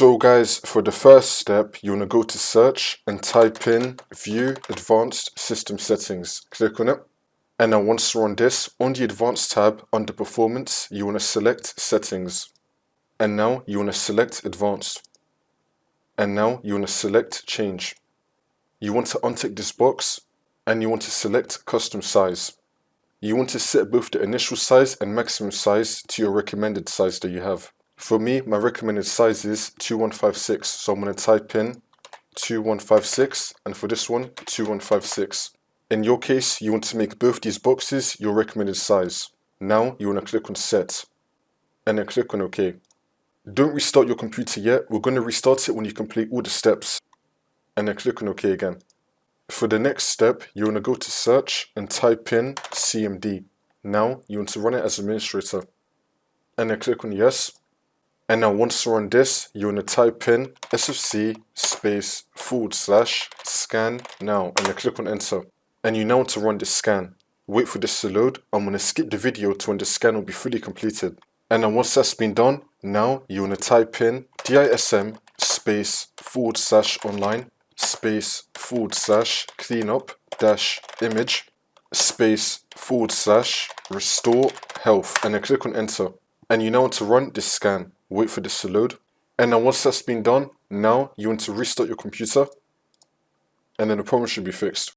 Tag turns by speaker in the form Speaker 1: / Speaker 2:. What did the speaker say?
Speaker 1: So guys, for the first step, you want to go to search and type in view advanced system settings. Click on it. And now once you're on this, on the advanced tab under performance, you want to select settings. And now you want to select advanced. And now you want to select change. You want to untick this box and you want to select custom size. You want to set both the initial size and maximum size to your recommended size that you have. For me, my recommended size is 2156, so I'm going to type in 2156, and for this one, 2156. In your case, you want to make both these boxes your recommended size. Now, you want to click on Set, and then click on OK. Don't restart your computer yet, we're going to restart it when you complete all the steps, and then click on OK again. For the next step, you want to go to Search and type in CMD. Now, you want to run it as administrator, and then click on Yes. And now once you're on this, you want to type in sfc /scan now and then click on enter. And you now want to run this scan. Wait for this to load. I'm going to skip the video to when the scan will be fully completed. And then once that's been done, now you want to type in dism /online /cleanup -image /restore health and then click on enter. And you now want to run this scan. Wait for this to load. And now once that's been done, now you want to restart your computer and then the problem should be fixed.